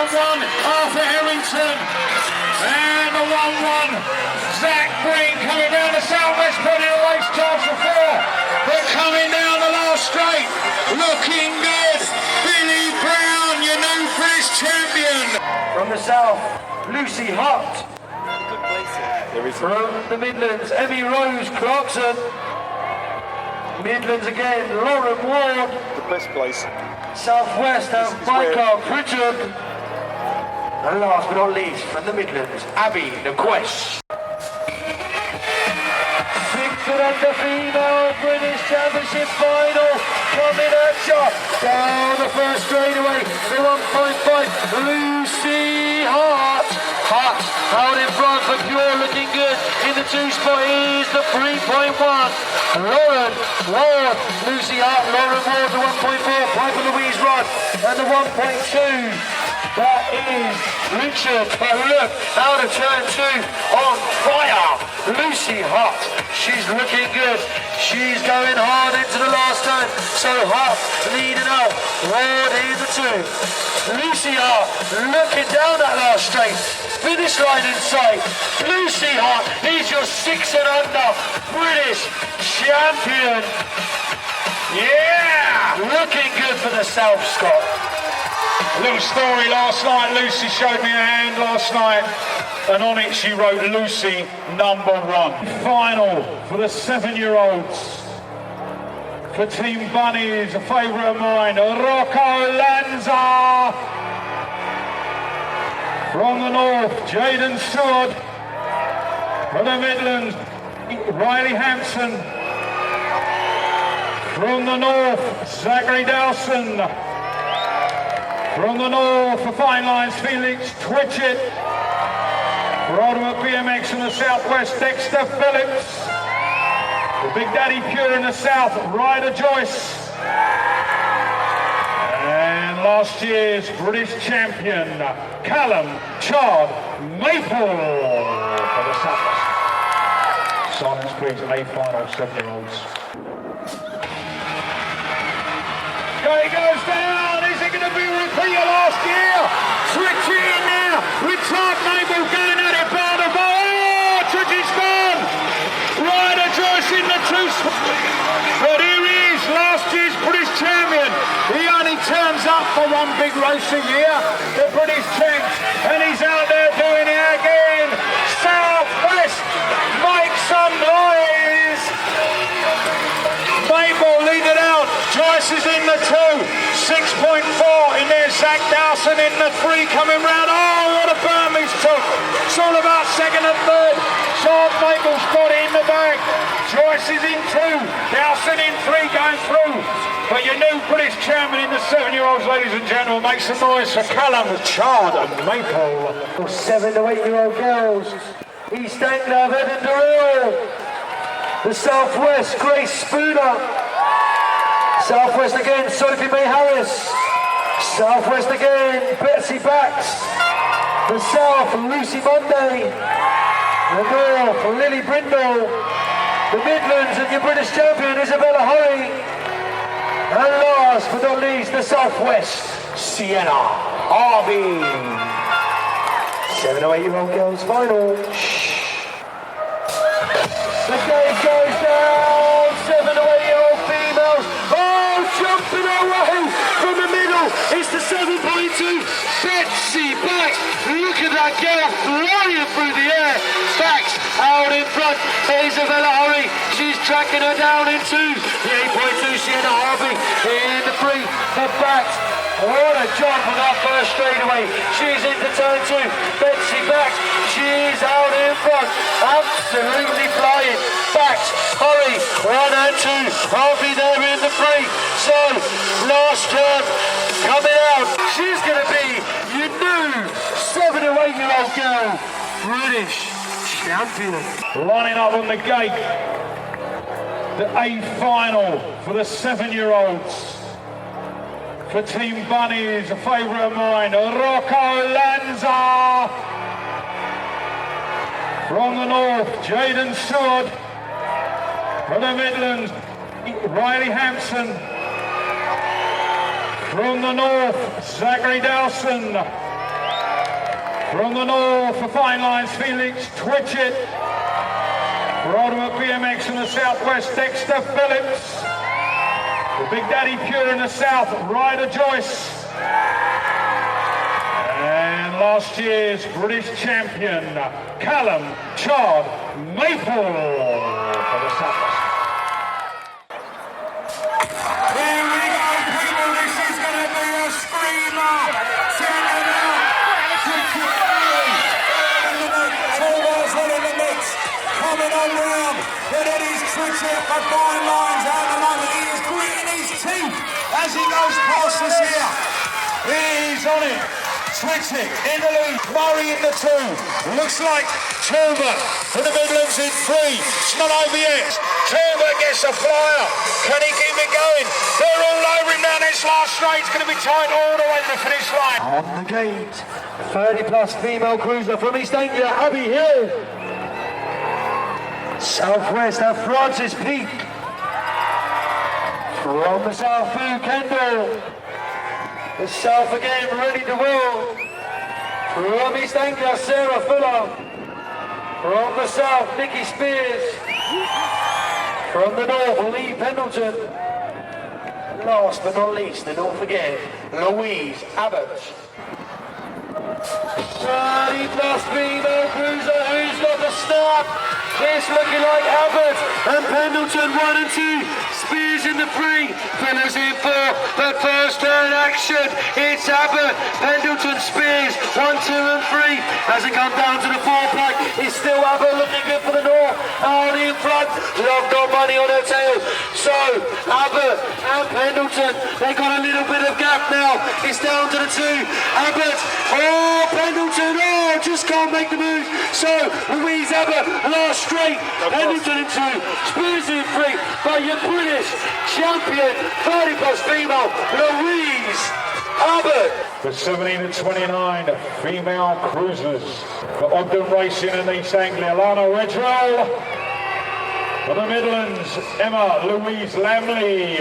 1-1, Arthur Harrington. And the 1-1, Zach Green coming down the southwest point in the race, chance for 4. They're coming down the last straight, looking good. Billy Brown, your new British champion. From the south, Lucy Hart. From the Midlands, Emmy Rose Clarkson. Midlands again, Lauren Ward. The best place. Southwest have Michael Pritchard. And last but not least, from the Midlands, Abby Naquesh. Sixth and under female British Championship final. Coming at you. Down the first straightaway. The 1.5, Lucy Hart. Hart out in front, but Pure looking good. In the 2 spot is the 3.1. Lauren Ward, Lucy Hart, Lauren Ward, the 1.4, Piper Louise Rudd, and the 1.2. That is Richard, but look, out of turn 2, on fire, Lucy Hart, she's looking good, she's going hard into the last turn, so Hart leading out, Ward in the 2, Lucy Hart looking down that last straight, finish line in sight, Lucy Hart is your 6 and under British champion, yeah, looking good for the South Scot. A little story last night, Lucy showed me her hand last night, and on it she wrote Lucy #1. Final for the 7-year-olds. For Team Bunnies, a favourite of mine, Rocco Lanza. From the north, Jaden Stewart. From the Midlands, Riley Hampson. From the north, Zachary Dowson. From the north, for Fine Lines, Felix Twitchett. For Ultimate BMX in the southwest, Dexter Phillips. For Big Daddy Pure in the south, Ryder Joyce. And last year's British champion, Callum Chard Maple for the southwest. Silence please, A final, 7-year-olds. He goes down, is it going to be a repeat of last year? Switch it in now, with Chard Maple going at it, Barber, oh, Twitchett's gone! Ryder Joyce in the 2 spot. But here he is, last year's British champion. He only turns up for one big race a year, the British champ, and he's out there doing it again. Southwest, make some noise. Maple leading out, Joyce is in the 2, 6.4 in there, Zach Dowson in the 3 coming round. Oh, what a berm he's took. It's all about second and third. Chard Maple's got it in the bag. Joyce is in 2, Dowson in 3 going through. But your new British champion in the 7-year-olds, ladies and gentlemen, make some noise for Callum Chard and Maple. 7 to 8-year-old girls, East Anglia, Eden Durrell. The Southwest, Grace Spooner. Southwest again, Sophie May Harris. Southwest again, Betsy Bax. The South, Lucy Monday. The North, Lily Brindle. The Midlands and your British champion, Isabella Hurry. And last but not least, the Southwest, Sienna Harvey. 7 to 8-year-old girls final. The game goes down, 7 to 8-year-old females. Oh, jumping away from the middle. It's the 7.2, Betsy Bax. Look at that girl flying through the air. Bax out in front. Isabella Hurry, she's tracking her down into the 8.2, Sienna Harvey in the 3 for Bax. What a jump on that first straightaway. She's into turn 2. Betsy Bax, she's out in front. Absolutely flying. Bax, Hurry, 1 and 2. Harvey there in the 3. So, last turn coming out. She's going to be your new 7 to 8-year-old girl, British champion. Lining up on the gate. The A final for the 7-year-olds. For Team Bunnies, a favourite of mine, Rocco Lanza. From the north, Jaden Stewart. From the Midlands, Riley Hampson. From the north, Zachary Dowson. From the north, for fine lines, Felix Twitchett. For Ultimate BMX in the southwest, Dexter Phillips. For Big Daddy Pure in the south, Ryder Joyce. And last year's British champion, Callum Chard Maple for the southwest. Here we go, people. This is going to be a screamer. Check it out. In the mix. Coming on round. But it is Twitchett for fine lines out the moment. He is gritting his teeth as he goes past us here. He's on it. Twitchett in the lead. Murray in the two. Looks like Turber for the Midlands in three. It's not over yet. Turber gets a flyer. Can he keep it going? They're all over him down this last straight. It's going to be tight all the way to the finish line. On the gate, 30 plus female cruiser from East Anglia, Abbey Hill. Southwest at Francis Peak. From the south, Boo Kendall. The south again, ready to roll. From East Anglia, Sarah Fuller. From the south, Nikki Spears. From the north, Lee Pendleton. Last but not least, and don't forget, Louise Abbott. 30 plus female cruiser, who's got the start? It's looking like Abbott and Pendleton 1 and 2. Spears in the 3, Fillers in 4. But first turn action, it's Abbott, Pendleton, Spears 1, 2 and 3. As it comes down to the 4-pack, it's still Abbott looking good for the north. Out in front, Love got money on her tail. So Abbott and Pendleton, they got a little bit of gap now. It's down to the 2. Abbott, oh Pendleton, oh just can't make the move. So Louise Abbott, last straight, Pendleton in 2, Spears in 3. But your British champion, 30 plus female, Louise Abbott. The 17 and 29 female cruisers for Ogden Racing in East Anglia, Lana Redrell. For the Midlands, Emma Louise Lamley.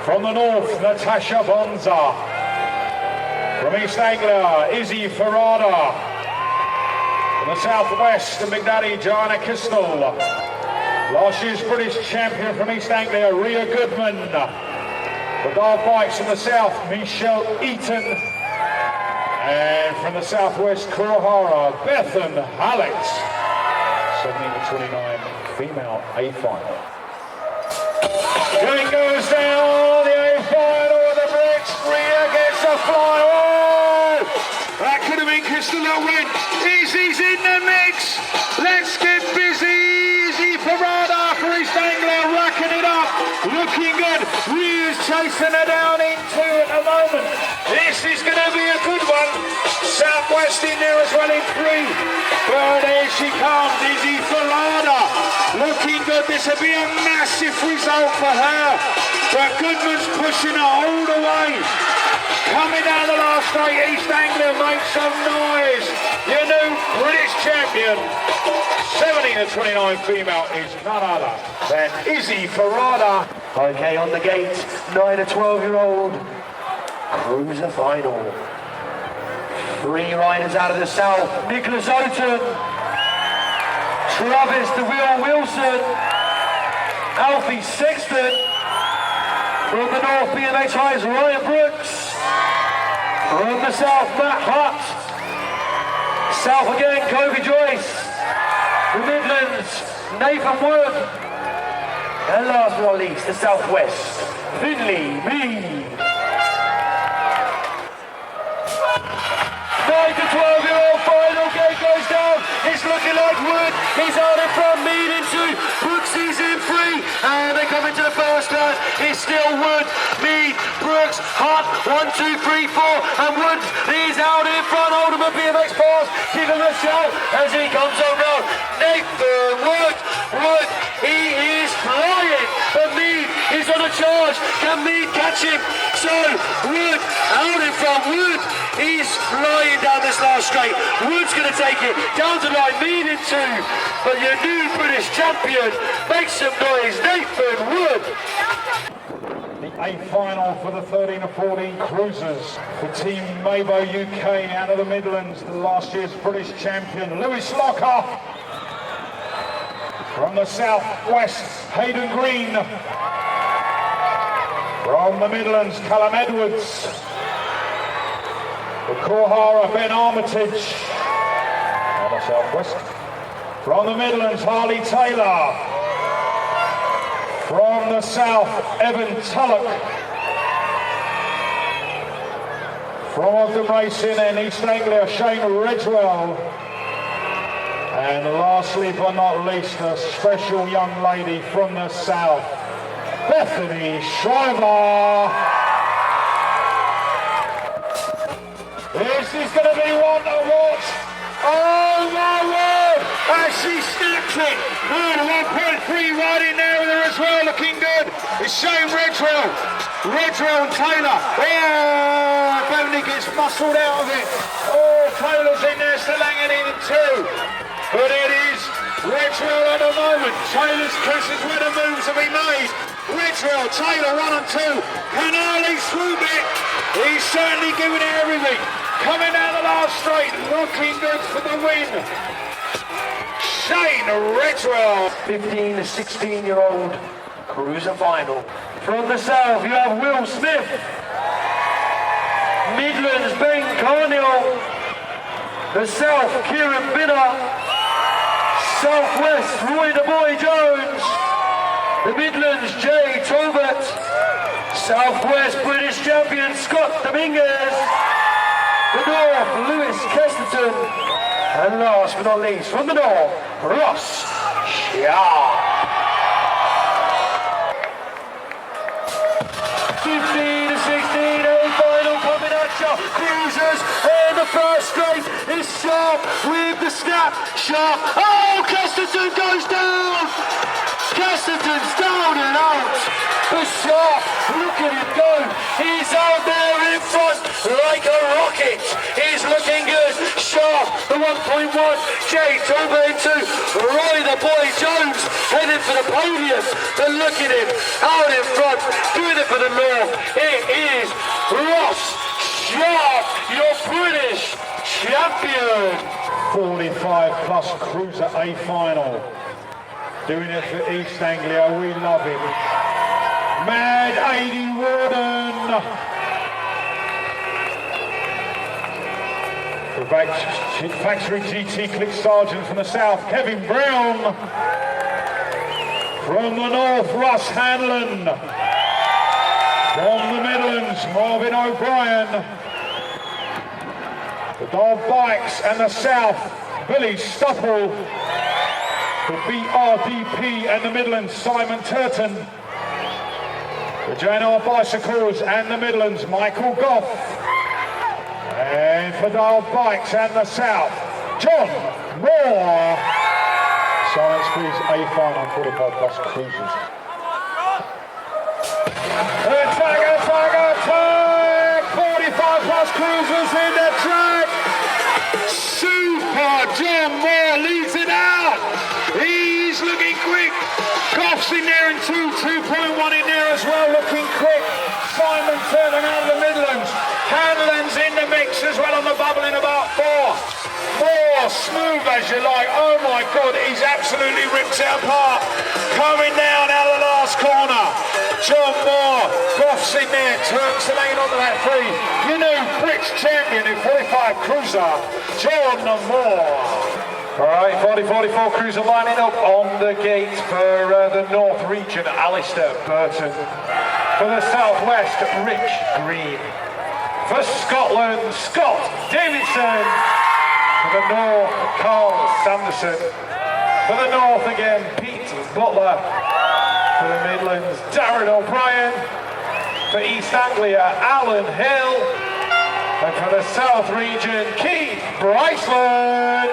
From the north, Natasha Bonza. From East Anglia, Izzy Ferrada. From the southwest, the Big Daddy, Joanna Kistel. Last year's British champion from East Anglia, Rhea Goodman. The Dog Bikes from the south, Michelle Eaton. And from the southwest, Kurohara, Bethan Alex. 17 to 29, female A final. It goes down, the A final of the Brits. Rhea gets a fly. Oh! That could have been Crystal that went. Izzy's in the mix. Let's get busy. Izzy Ferrada for East Anglia, racking it up. Looking good. Rhea's chasing her down into at the moment. This is going to be a good one. Southwest in there as well in 3. But here she comes, Izzy Ferrada. Looking good. This will be a massive result for her. But Goodman's pushing her all the way. Coming down the last straight, East Anglia makes some noise. Your new British champion, 17 to 29 female, is none other than Izzy Ferrada. Okay, on the gate, 9 to 12-year-old cruiser final. 3 riders out of the south, Nicholas Oaten, Travis DeVille Wilson, Alfie Sexton. From the north, BMX Highs, Ryan Brooks. From the south, Matt Hutt. South again, Kobe Joyce. The Midlands, Nathan Wood. And last but not least, the southwest, Finley Mead. 9 to 12-year-old final gate goes down. It's looking like Wood. He's out in front, Mead in 2. Brooks is in 3. And they come into the first turn. It's still Wood, Mead, Brooks, Hutt. 1, 2, 3, 4. And Wood is out in front. Ultimate BMX pass. Give him a shout as he comes around. Nathan Wood. Wood, he is flying. But Mead is on a charge. Can Mead catch him? So Wood out in front. Wood, he's flying down this last straight. Wood's going to take it down to the line. Mead in 2. But your new British champion, make some noise, Nathan Wood. The A final for the 13 to 14 cruisers. The team Mabo UK out of the Midlands, last year's British champion, Lewis Locker. From the southwest, Hayden Green. From the Midlands, Callum Edwards. The Kohara, Ben Armitage. Out of southwest. From the Midlands, Harley Taylor. From the south, Evan Tullock. From Ogden Racing in East Anglia, Shane Ridgewell. And lastly but not least, a special young lady from the south, Bethany Shriver. This is going to be one to watch. Oh my word! As she snaps it. Oh, 1.3 right in there with her as well, looking good. It's Shane Ridgewell. Ridgewell and Taylor. Oh, Bethany gets muscled out of it. Oh, Taylor's in there still hanging in too. But it is Ridgewell at the moment. Taylor's kisses where the moves have been made. Ridgewell, Taylor 1 and 2. Can Ali swoop it? He's certainly giving it everything. Coming down the last straight, looking good for the win. Shane Ridgewell. 15 to 16-year-old cruiser final. From the south, you have Will Smith. Midlands, Ben Carniel. The south, Kieran Binner. Southwest, Roy the Boy Jones. The Midlands, Jay Tolbert. Southwest, British champion Scott Dominguez. The north, Lewis Kesterton. And last but not least, from the north, Ross Sharp. 15 to 16, a final coming at you. Cruisers, and the first straight is Sharp with the snap. Sharp, oh, Kesterton goes down. Kesterton's down and out. The Sharp, look at him go. He's out there in front like a rocket. He's looking good. Sharp, the 1.1. Jay Tolbert 2. Roy the Boy Jones heading for the podium. But look at him out in front, doing it for the North. It is Ross Sharp, your British champion. 45 plus cruiser A final. Doing it for East Anglia, we love him. Mad 80 Warden. The factory GT Click Sergeant from the south, Kevin Brown. From the north, Russ Hanlon. From the Midlands, Marvin O'Brien. The Dog Bikes and the south, Billy Stupple. The BRDP and the Midlands, Simon Turton. The JNR Bicycles and the Midlands, Michael Goff. And for Dale Bikes and the South, John Moore. Silence please, A final 45 plus cruisers. Attack! 45 plus cruisers in the track. Super John Moore leads it out. He's looking quick. Goff's in there in 2.1 in there as well, looking quick. Simon turning out of the Midlands. Hanlon's in the mix as well on the bubble in about 4. More smooth as you like. Oh my God, he's absolutely ripped it apart. Coming down out of the last corner. John Moore, Goff's in there, turns the lane onto that 3. You know, Brits champion in 45 cruiser, John Moore. All right, 40-44 cruiser lining up on the gate for the North region, Alistair Burton. For the Southwest, Rich Green. For Scotland, Scott Davidson. For the North, Carl Sanderson. For the North again, Pete Butler. For the Midlands, Darren O'Brien. For East Anglia, Alan Hill. And for the South region, Keith Bryceland.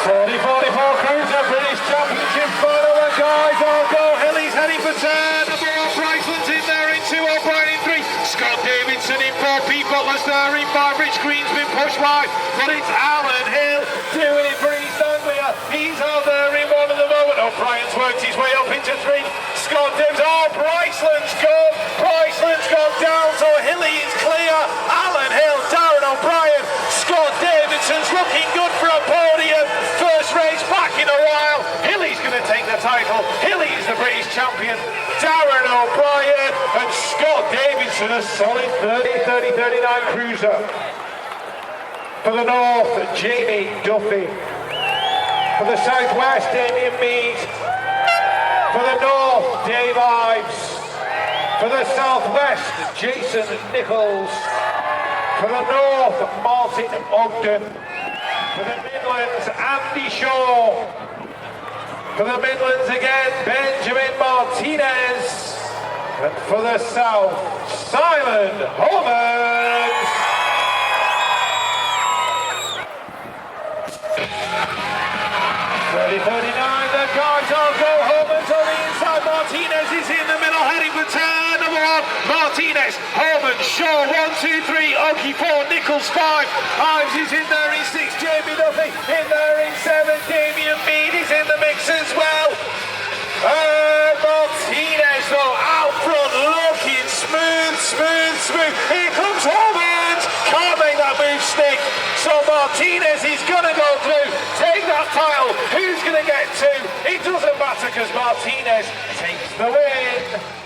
40-44 cruiser British Championship final, and guys, Argo Hilly's heading for turn. The ball, Bryceland's in there in 2, O'Brien in 3. Scott Davidson in 4, Pete Butler's there in 5. Rich Green's been pushed wide, but it's Alan Hill doing it for East Anglia. He's out there in 1 at the moment. Oh O'Brien's worked his way up into 3. Scott Dibbs. Oh, Bryceland's gone. Bryceland's gone down, so Hilly is clear. Alan Hill, Darren O'Brien, Scott Davidson's looking good for a podium. First race back in a while. Hilly's going to take the title. Hilly is the British champion. Darren O'Brien and Scott Davidson, a solid 30-39 cruiser. For the north, Jamie Duffy. For the southwest, Damien Mead. For the north, Dave Ives. For the southwest, Jason Nichols. For the north, Martin Ogden. For the Midlands, Andy Shaw. For the Midlands again, Benjamin Martinez. And for the south, Simon Holman. 30-39, the guys all go home until the inside. Martinez is in the middle, heading for turn number 1. Martinez, Holman, Shaw, 1, 2, 3, Oki 4, Nichols 5. Ives is in there in 6, Jamie Duffy in there in 7, Damien Mead is in the mix as well. Martinez though out front looking smooth. Here comes Holman. Can't make that move stick. So Martinez is going to go through, take that title. Who's going to get 2? It doesn't matter because Martinez takes the win.